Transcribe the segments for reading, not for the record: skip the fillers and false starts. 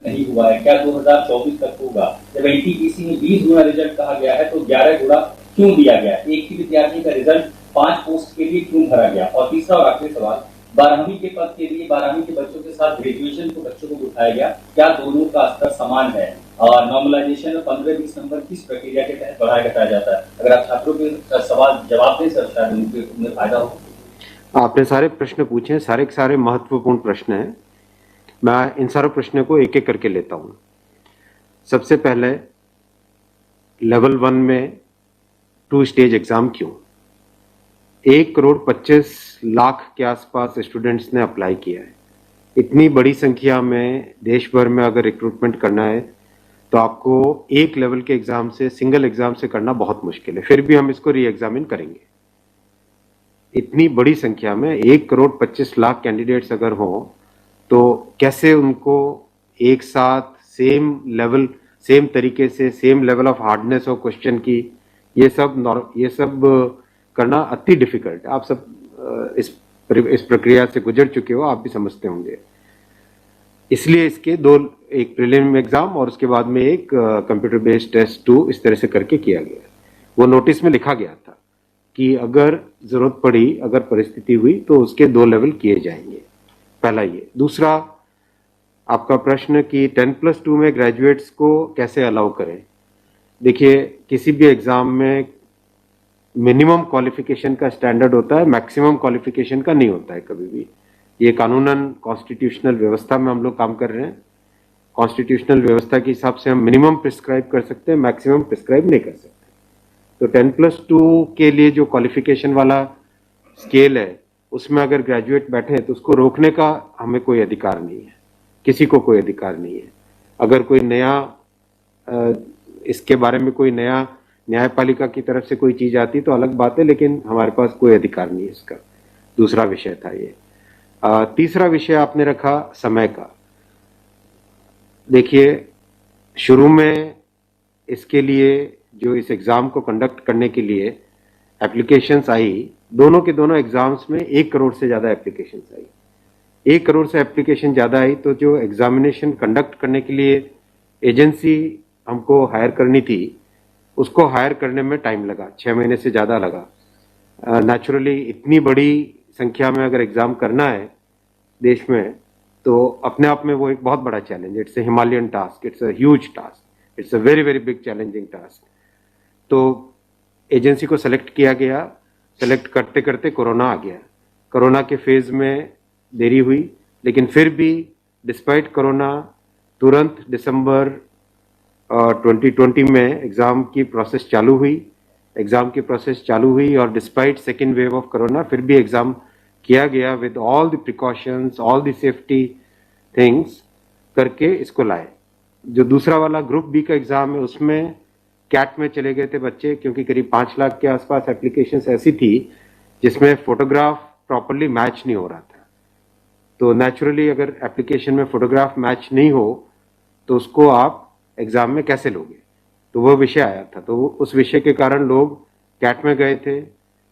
नहीं हुआ है, क्या 2024 तक होगा? जब एनटीपीसी में 20 गुना रिजल्ट कहा गया है तो 11 गुना क्यों दिया गया? एक ही विद्यार्थी का रिजल्ट 5 पोस्ट के लिए क्यों भरा गया? और तीसरा और आखिरी सवाल, 12वीं के पद के लिए 12वीं के बच्चों के साथ ग्रेजुएशन के बच्चों को उठाया गया, क्या दोनों का स्तर समान है? और नॉर्मलाइजेशन में 15-20 नंबर किस प्रक्रिया के तहत बढ़ाया घटाया जाता है? अगर आप छात्रों के सवाल जवाब दें सर, शायद उन्हें फायदा हो। आपने सारे प्रश्न पूछे हैं, सारे के सारे महत्वपूर्ण प्रश्न हैं। मैं इन सारे प्रश्नों को एक एक करके लेता हूं। सबसे पहले लेवल 1 में 2 स्टेज एग्जाम क्यों? 1,25,00,000 के आसपास स्टूडेंट्स ने अप्लाई किया है। इतनी बड़ी संख्या में देश भर में अगर रिक्रूटमेंट करना है तो आपको एक लेवल के एग्जाम से, सिंगल एग्जाम से करना बहुत मुश्किल है। फिर भी हम इसको री एग्जामिन करेंगे। इतनी बड़ी संख्या में 1,25,00,000 कैंडिडेट्स अगर हो तो कैसे उनको एक साथ सेम तरीके से same level of hardness of question की, ये सब करना अति डिफिकल्ट। आप सब इस प्रक्रिया से गुजर चुके हो, आप भी समझते होंगे। इसलिए इसके दो, एक प्रीलिम एग्जाम और उसके बाद में एक कंप्यूटर बेस्ड टेस्ट 2 इस तरह से करके किया गया। वो नोटिस में लिखा गया था कि अगर जरूरत पड़ी, अगर परिस्थिति हुई तो उसके 2 लेवल किए जाएंगे। पहला ये। दूसरा आपका प्रश्न कि 10+2 में ग्रेजुएट्स को कैसे अलाउ करें। देखिए, किसी भी एग्जाम में मिनिमम क्वालिफिकेशन का स्टैंडर्ड होता है, मैक्सिमम क्वालिफिकेशन का नहीं होता है कभी भी। ये कानूनन कॉन्स्टिट्यूशनल व्यवस्था में हम लोग काम कर रहे हैं। कॉन्स्टिट्यूशनल व्यवस्था के हिसाब से हम मिनिमम प्रिस्क्राइब कर सकते हैं, मैक्सिमम प्रिस्क्राइब नहीं कर सकते। तो 10+2 के लिए जो क्वालिफिकेशन वाला स्केल है, उसमें अगर ग्रेजुएट बैठे तो उसको रोकने का हमें कोई अधिकार नहीं है, किसी को कोई अधिकार नहीं है। अगर कोई नया इसके बारे में कोई नया न्यायपालिका की तरफ से कोई चीज आती तो अलग बात है, लेकिन हमारे पास कोई अधिकार नहीं है इसका। दूसरा विषय था ये। तीसरा विषय आपने रखा समय का। देखिए, शुरू में इसके लिए जो इस एग्जाम को कंडक्ट करने के लिए एप्लीकेशंस आई, दोनों के दोनों एग्जाम्स में 1 करोड़ से ज्यादा एप्लीकेशंस आई। 1 करोड़ से एप्लीकेशन ज्यादा आई तो जो एग्जामिनेशन कंडक्ट करने के लिए एजेंसी हमको हायर करनी थी, उसको हायर करने में टाइम लगा, 6 महीने से ज्यादा लगा। नेचुरली इतनी बड़ी संख्या में अगर एग्जाम करना है देश में तो अपने आप में वो एक बहुत बड़ा challenge. It's a Himalayan task, it's a huge task, it's a very very big challenging task. तो एजेंसी को सेलेक्ट किया गया। सेलेक्ट करते करते कोरोना आ गया। कोरोना के फेज में देरी हुई, लेकिन फिर भी डिस्पाइट कोरोना तुरंत दिसंबर 2020 में एग्जाम की प्रोसेस चालू हुई। एग्जाम की प्रोसेस चालू हुई और despite second wave of corona फिर भी एग्जाम किया गया with all the precautions, all the safety things करके इसको लाए। जो दूसरा वाला ग्रुप बी का एग्जाम है उसमें कैट में चले गए थे बच्चे, क्योंकि करीब 5 लाख के आसपास एप्लीकेशंस ऐसी थी जिसमें फोटोग्राफ प्रॉपरली मैच नहीं हो रहा था। तो नेचुरली अगर एप्लीकेशन में फोटोग्राफ मैच नहीं हो तो उसको आप एग्जाम में कैसे लोगे, तो वो विषय आया था। तो उस विषय के कारण लोग कैट में गए थे।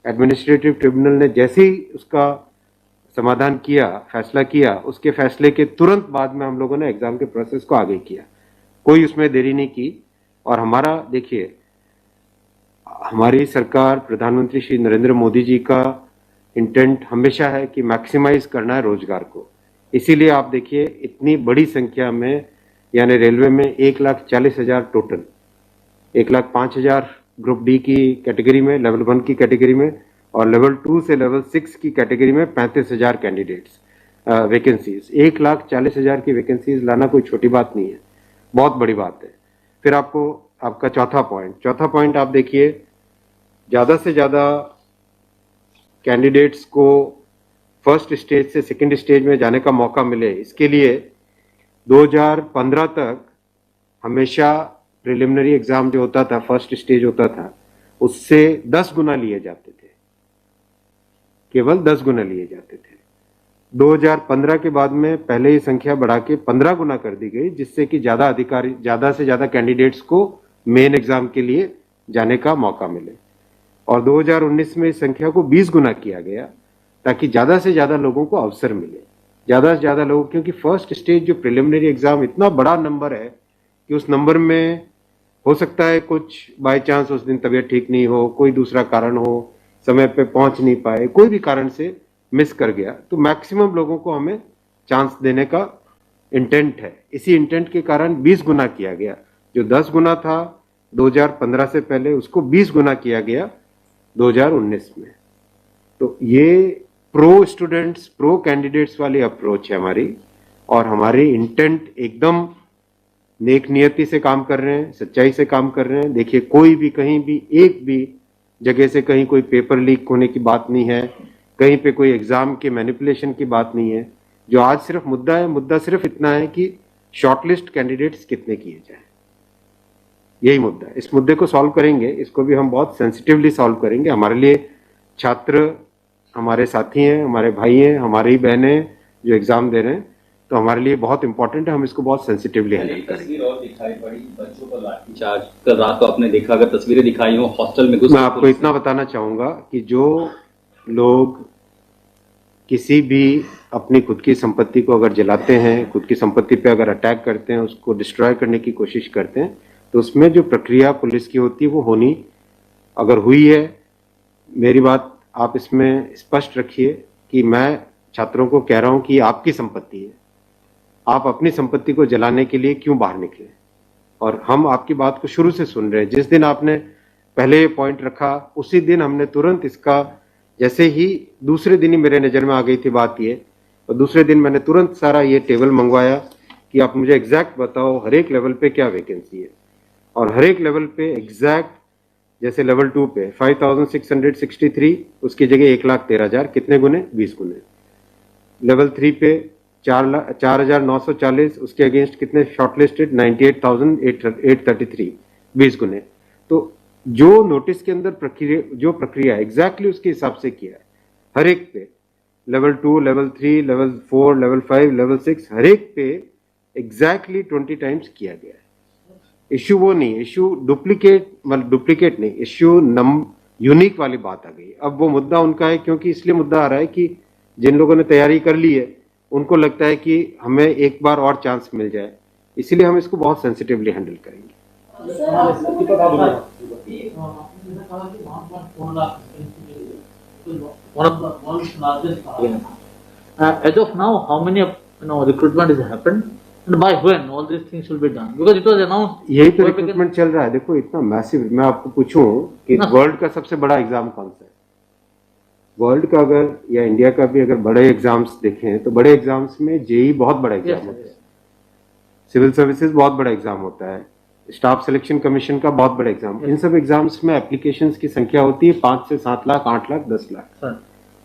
एडमिनिस्ट्रेटिव ट्रिब्यूनल ने जैसे ही उसका समाधान किया, फैसला किया, उसके फैसले के तुरंत बाद में हम लोगों ने एग्जाम के प्रोसेस को आगे किया, कोई उसमें देरी नहीं की। और हमारा, देखिए, हमारी सरकार, प्रधानमंत्री श्री नरेंद्र मोदी जी का इंटेंट हमेशा है कि मैक्सिमाइज करना है रोजगार को। इसीलिए आप देखिए इतनी बड़ी संख्या में, यानी रेलवे में 1,40,000 टोटल, 1,05,000 ग्रुप डी की कैटेगरी में, लेवल 1 की कैटेगरी में, और लेवल 2 से लेवल 6 की कैटेगरी में 35,000 कैंडिडेट्स वैकेंसीज। 1,40,000 की वैकेंसीज लाना कोई छोटी बात नहीं है, बहुत बड़ी बात है। फिर आपका चौथा पॉइंट आप देखिए, ज्यादा से ज्यादा कैंडिडेट्स को फर्स्ट स्टेज से सेकंड स्टेज में जाने का मौका मिले, इसके लिए 2015 तक हमेशा प्रिलिमिनरी एग्जाम जो होता था, फर्स्ट स्टेज होता था, उससे 10 गुना लिए जाते थे, केवल 10 गुना लिए जाते थे। 2015 के बाद में पहले ही संख्या बढ़ा के 15 गुना कर दी गई, जिससे कि ज्यादा से ज्यादा कैंडिडेट्स को मेन एग्जाम के लिए जाने का मौका मिले। और 2019 में इस संख्या को 20 गुना किया गया ताकि ज्यादा से ज्यादा लोगों को अवसर मिले। ज़्यादा से ज़्यादा लोग, क्योंकि फर्स्ट स्टेज जो प्रिलिमिनरी एग्ज़ाम इतना बड़ा नंबर है कि उस नंबर में हो सकता है कुछ बाय चांस उस दिन तबीयत ठीक नहीं हो, कोई दूसरा कारण हो, समय पे पहुंच नहीं पाए, कोई भी कारण से मिस कर गया, तो मैक्सिमम लोगों को हमें चांस देने का इंटेंट है। इसी इंटेंट के कारण 20 गुना किया गया। जो 10 गुना था 2015 से पहले, उसको 20 गुना किया गया 2019 में। तो ये प्रो स्टूडेंट्स, प्रो कैंडिडेट्स वाली अप्रोच है हमारी, और हमारी इंटेंट एकदम नेक नियति से काम कर रहे हैं, सच्चाई से काम कर रहे हैं। देखिए, कोई भी कहीं भी एक भी जगह से कहीं कोई पेपर लीक होने की बात नहीं है, कहीं पे कोई एग्जाम के मैनिपुलेशन की बात नहीं है। जो आज सिर्फ मुद्दा है, मुद्दा सिर्फ इतना है कि शॉर्टलिस्ट कैंडिडेट्स कितने किए जाएं, यही मुद्दा है। इस मुद्दे को सॉल्व करेंगे, इसको भी हम बहुत सेंसिटिवली सॉल्व करेंगे। हमारे लिए छात्र हमारे साथी हैं, हमारे भाई हैं, हमारी बहनें हैं जो एग्जाम दे रहे हैं, तो हमारे लिए बहुत इंपॉर्टेंट है, हम इसको बहुत सेंसिटिवली हैंडल एक करेंगे। तस्वीर और दिखाई पड़ी, बच्चों पर लाठीचार्ज। कल रात को आपने देखा, अगर तस्वीरें दिखाई हो, हॉस्टल में घुस मैं आपको इतना बताना चाहूंगा कि जो लोग किसी भी अपनी खुद की संपत्ति को अगर जलाते हैं, खुद की संपत्ति पे अगर अटैक करते हैं, उसको डिस्ट्रॉय करने की कोशिश करते हैं, तो उसमें जो प्रक्रिया पुलिस की होती है वो होनी, अगर हुई है, मेरी बात आप इसमें स्पष्ट रखिए कि मैं छात्रों को कह रहा हूं कि आपकी संपत्ति है, आप अपनी संपत्ति को जलाने के लिए क्यों बाहर निकले। और हम आपकी बात को शुरू से सुन रहे हैं। जिस दिन आपने पहले ये पॉइंट रखा, उसी दिन हमने तुरंत इसका, जैसे ही दूसरे दिन ही मेरे नज़र में आ गई थी बात ये, और दूसरे दिन मैंने तुरंत सारा ये टेबल मंगवाया कि आप मुझे एग्जैक्ट बताओ हर एक लेवल पे क्या वैकेंसी है, और हर एक लेवल पे एग्जैक्ट, जैसे लेवल 2 पे 5663, उसकी जगह 1,13,000, कितने गुने? 20 गुने। लेवल 3 पे 4,940, उसके अगेंस्ट कितने शॉर्टलिस्टेड? 98,833, 20 गुने। तो जो नोटिस के अंदर प्रक्रिया एग्जैक्टली उसके हिसाब से किया है, हर एक पे, level 2, level 3, level 4, level 5, level 6, हर एक पे एग्जैक्टली 20 टाइम्स किया गया है। इश्यू वो नहीं, इश्यू डुप्लीकेट नहीं, इश्यू यूनिक वाली बात आ गई। अब वो मुद्दा उनका है, क्योंकि इसलिए मुद्दा आ रहा है कि जिन लोगों ने तैयारी कर ली है उनको लगता है कि हमें एक बार और चांस मिल जाए, इसीलिए हम इसको बहुत सेंसिटिवली हैंडल करेंगे। As of now, how many recruitment has happened, and by when all these things will be done? Because it was announced. यही तो रिक्रूटमेंट चल रहा है। देखो, इतना मैसिव, मैं आपको पूछूं कि वर्ल्ड का सबसे बड़ा एग्जाम कौन सा है? वर्ल्ड का अगर, या इंडिया का भी अगर बड़े एग्जाम्स देखें, तो बड़े एग्जाम्स में जेई बहुत बड़ा एग्जाम होता है, सिविल सर्विसेज बहुत बड़ा एग्जाम होता है, स्टाफ सिलेक्शन कमीशन का बहुत बड़ा एग्जाम। इन सब एग्जाम्स में एप्लीकेशंस की संख्या होती है 5 से 7 लाख, 8 लाख, 10 लाख।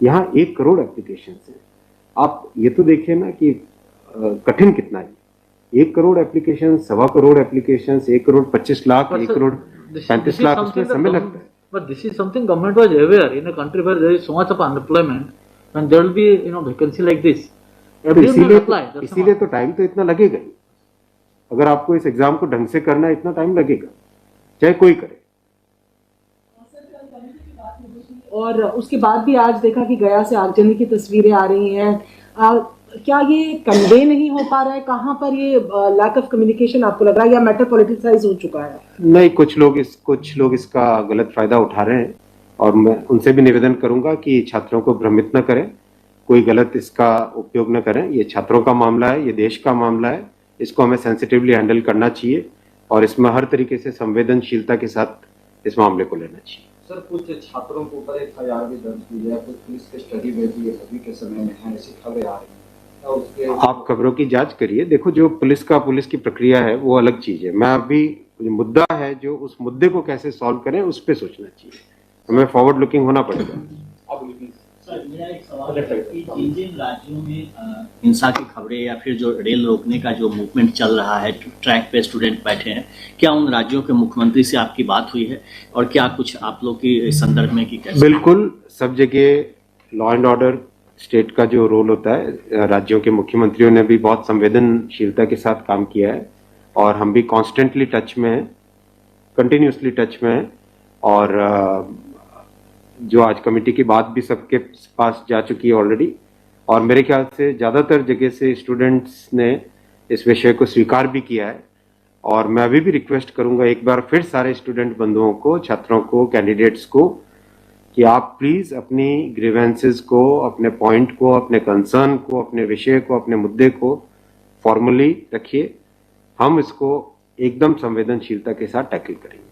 यहाँ 1 करोड़ एप्लीकेशंस हैं। आप ये तो देखिए ना कि कठिन कितना है। 1 करोड़ एप्लीकेशन, 1.25 करोड़ एप्लीकेशन, 1 करोड़ 25 लाख, 1 करोड़ 35 लाख, उसमें समय लगता है। But this is something government was aware in a country where there is so much of unemployment, and there will be vacancy like this. इसीलिए तो टाइम तो इतना लगेगा ही। अगर आपको इस एग्जाम को ढंग से करना है, इतना टाइम लगेगा, चाहे कोई करे। और उसके बाद भी आज देखा कि गया से आगजनी की तस्वीरें आ रही हैं। क्या ये कन्वे नहीं हो पा रहा है? कहाँ पर ये लैक ऑफ कम्युनिकेशन आपको लग रहा है, या मैटर पॉलिटिसाइज हो चुका है? नहीं, कुछ लोग इसका गलत फायदा उठा रहे हैं, और मैं उनसे भी निवेदन करूंगा कि छात्रों को भ्रमित न करें, कोई गलत इसका उपयोग न करें। ये छात्रों का मामला है, ये देश का मामला है, इसको हमें सेंसिटिवली हैंडल करना चाहिए, और इसमें हर तरीके से संवेदनशीलता के साथ इस मामले को लेना चाहिए। सर, कुछ छात्रों के ऊपर FIR भी दर्ज हुई है, कुछ पुलिस के स्टडी में भी अभी के समय में है, ऐसी खबरें आ रही हैं। आप खबरों की जांच करिए। देखो, जो पुलिस की प्रक्रिया है वो अलग चीज है। मैं अभी, मुद्दा है जो, उस मुद्दे को कैसे सॉल्व करें उस पे सोचना चाहिए, हमें फॉरवर्ड लुकिंग होना पड़ेगा। सर, मेरा एक सवाल है कि जिन जिन राज्यों में हिंसा की खबरें या फिर जो रेल रोकने का जो मूवमेंट चल रहा है, ट्रैक पे स्टूडेंट बैठे हैं, क्या उन राज्यों के मुख्यमंत्री से आपकी बात हुई है, और क्या कुछ आप लोग की संदर्भ में की कैसे? बिल्कुल, सब जगह लॉ एंड ऑर्डर स्टेट का जो रोल होता है, राज्यों के मुख्यमंत्रियों ने भी बहुत संवेदनशीलता के साथ काम किया है, और हम भी कॉन्स्टेंटली टच में हैं, कंटिन्यूसली टच में हैं। और जो आज कमेटी की बात भी सबके पास जा चुकी है ऑलरेडी, और मेरे ख्याल से ज़्यादातर जगह से स्टूडेंट्स ने इस विषय को स्वीकार भी किया है। और मैं अभी भी रिक्वेस्ट करूंगा एक बार फिर सारे स्टूडेंट बंधुओं को, छात्रों को, कैंडिडेट्स को कि आप प्लीज़ अपनी ग्रीवेंसेस को, अपने पॉइंट को, अपने कंसर्न को, अपने विषय को, अपने मुद्दे को फॉर्मली रखिए। हम इसको एकदम संवेदनशीलता के साथ टैकल करेंगे।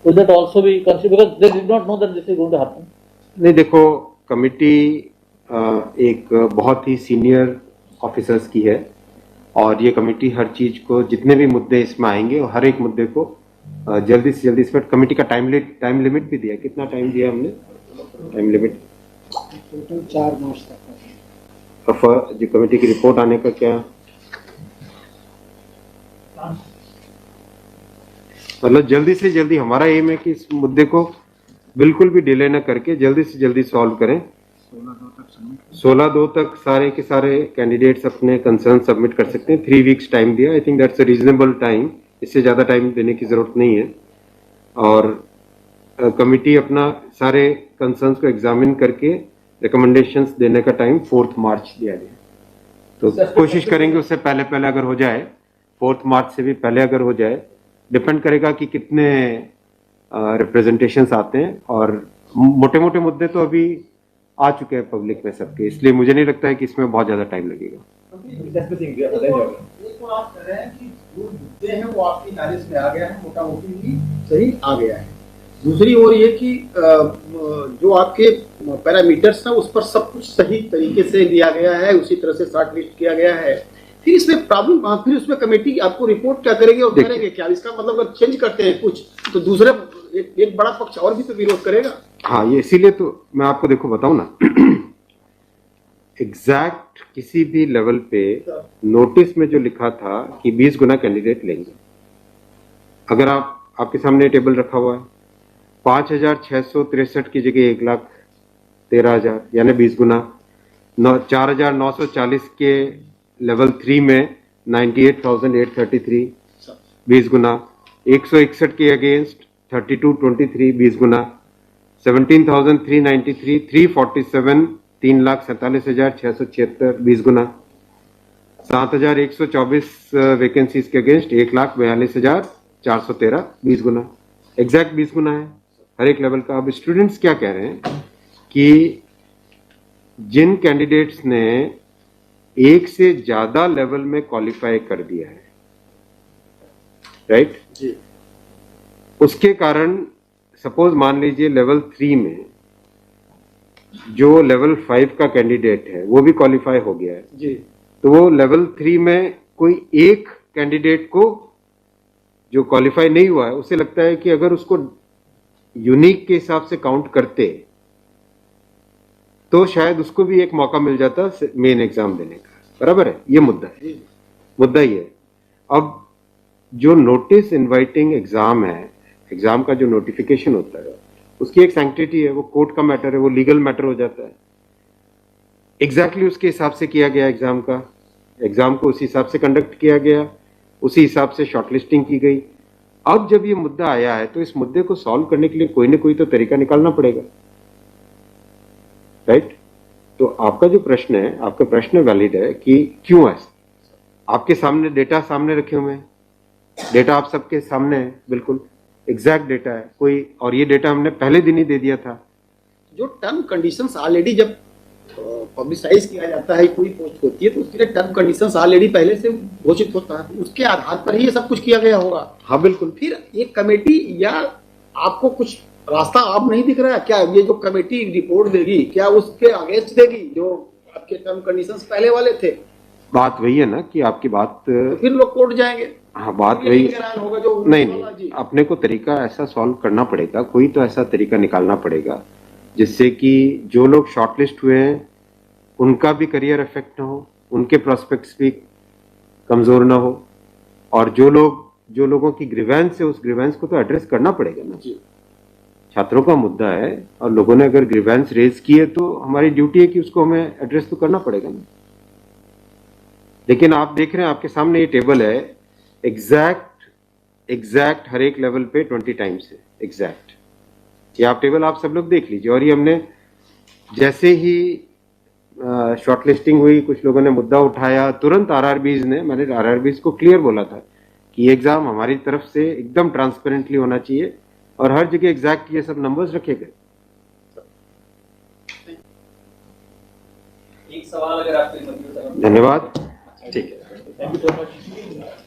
Will that also be considered because they did not know that this is going to happen? नहीं, देखो, कमिटी एक बहुत ही सीनियर ऑफिसर्स की है और ये कमेटी हर चीज को, जितने भी मुद्दे इसमें आएंगे और हर एक मुद्दे को जल्दी से जल्दी, इस पर कमेटी का टाइम लिमिट भी दिया। कितना टाइम दिया हमने? टाइम लिमिट 4 मार्च तक। जो कमेटी की रिपोर्ट आने का क्या मतलब, जल्दी से जल्दी हमारा एम है कि इस मुद्दे को बिल्कुल भी डिले न करके जल्दी से जल्दी सॉल्व करें। 16/2 तक सारे के सारे कैंडिडेट्स अपने कंसर्न सबमिट कर सकते हैं। 3 वीक्स टाइम दिया। I think that's a reasonable time. इससे ज़्यादा टाइम देने की ज़रूरत नहीं है। और कमिटी अपना सारे कंसर्न्स को एग्जामिन करके रिकमेंडेशंस देने का टाइम 4 मार्च दिया गया। तो कोशिश करेंगे उससे पहले अगर हो जाए, 4 मार्च से भी पहले अगर हो जाए। डिपेंड करेगा कि कितने रिप्रेजेंटेशंस आते हैं। और मोटे मोटे मुद्दे तो अभी आ चुके हैं पब्लिक में सबके, इसलिए मुझे नहीं लगता है कि इसमें बहुत ज़्यादा टाइम लगेगा। एक तो आप कह रहे हैं कि जो मुद्दे हैं वो आपकी नॉलेज में आ गया है, मोटा मोटी भी सही आ गया है। दूसरी ओर ये कि जो आपके पैरामीटर्स हैं उस पर सब कुछ सही तरीके से लिया गया है, उसी तरह से शॉर्ट लिस्ट किया गया है। फिर इसमें प्रॉब्लम, फिर उसमें कमेटी आपको रिपोर्ट क्या करेगी और करेंगे क्या? इसका मतलब अगर चेंज करते हैं कुछ तो दूसरे एक बड़ा पक्ष और भी तो विरोध करेगा। हाँ, ये इसीलिए तो मैं आपको देखो बताऊं ना, एग्जैक्ट किसी भी लेवल पे नोटिस में जो लिखा था कि 20 गुना कैंडिडेट लेंगे, अगर आपके सामने टेबल रखा हुआ है, 5,663 की जगह 1,13,000 यानी 20 गुना। 4,940 के लेवल 3 में 98,833 20 गुना। 161 के अगेंस्ट 3223 20 गुना। 17,393 347 3,47,676 20 गुना। 7,124 वैकेंसीज के अगेंस्ट 1,42,413 20 गुना। एग्जैक्ट 20 गुना है हर एक लेवल का। अब स्टूडेंट्स क्या कह रहे हैं कि जिन कैंडिडेट्स ने एक से ज्यादा लेवल में क्वालिफाई कर दिया है, राइट जी, उसके कारण सपोज मान लीजिए लेवल 3 में जो लेवल 5 का कैंडिडेट है वो भी क्वालिफाई हो गया है जी, तो वो लेवल 3 में कोई एक कैंडिडेट को जो क्वालिफाई नहीं हुआ है, उसे लगता है कि अगर उसको यूनिक के हिसाब से काउंट करते तो शायद उसको भी एक मौका मिल जाता मेन एग्जाम देने का। बराबर है, ये मुद्दा है, मुद्दा ही है। अब जो नोटिस इनवाइटिंग एग्जाम है, एग्जाम का जो नोटिफिकेशन होता है उसकी एक सैंक्टिटी है, वो कोर्ट का मैटर है, वो लीगल मैटर हो जाता है। एग्जैक्टली उसके हिसाब से किया गया एग्जाम का, एग्जाम को उसी हिसाब से कंडक्ट किया गया, उसी हिसाब से शॉर्टलिस्टिंग की गई। अब जब ये मुद्दा आया है तो इस मुद्दे को सॉल्व करने के लिए कोई ना कोई तो तरीका निकालना पड़ेगा, राइट? तो आपका जो प्रश्न है, आपका प्रश्न वैलिड है कि क्यों है। आपके सामने डेटा सामने रखे हुए हैं, डेटा आप सबके सामने है, बिल्कुल एग्जैक्ट डेटा है कोई, और ये डेटा हमने पहले दिन ही दे दिया था। जो टर्म कंडीशंस ऑलरेडी जब पब्लिसाइज किया जाता है, कोई पोस्ट होती है तो उसके लिए टर्म कंडीशंस ऑलरेडी पहले से घोषित होता है, उसके आधार पर ही ये सब कुछ किया गया होगा। हाँ बिल्कुल। फिर एक कमेटी, या आपको कुछ रास्ता आप नहीं दिख रहा है क्या? ये जो कमेटी रिपोर्ट देगी क्या उसके अगेंस्ट देगी जो आपके टर्म कंडीशंस पहले वाले थे? बात वही है ना कि आपकी बात, तो फिर लोग कोर्ट जाएंगे। हाँ, बात वही होगा जो नहीं, अपने को तरीका ऐसा सॉल्व करना पड़ेगा, कोई तो ऐसा तरीका निकालना पड़ेगा जिससे कि जो लोग शॉर्टलिस्ट हुए हैं उनका भी करियर इफेक्ट ना हो, उनके प्रोस्पेक्ट्स भी कमजोर ना हो, और जो लोगों की ग्रीवेंस है उस ग्रीवेंस को तो एड्रेस करना पड़ेगा ना। छात्रों का मुद्दा है और लोगों ने अगर ग्रीवेंस रेज की है तो हमारी ड्यूटी है कि उसको हमें एड्रेस तो करना पड़ेगा ना। लेकिन आप देख रहे हैं आपके सामने ये टेबल है, एग्जैक्ट हर एक लेवल पे 20 टाइम्स है एग्जैक्ट। ये आप टेबल आप सब लोग देख लीजिए। और ये हमने जैसे ही शॉर्टलिस्टिंग हुई, कुछ लोगों ने मुद्दा उठाया, तुरंत आरआरबीज ने, मैंने आरआरबीज को क्लियर बोला था कि ये एग्जाम हमारी तरफ से एकदम ट्रांसपेरेंटली होना चाहिए और हर जगह एग्जैक्ट ये सब नंबर्स रखे गए। एक सवाल अगर आपके धन्यवाद। ठीक है। Thank you so much.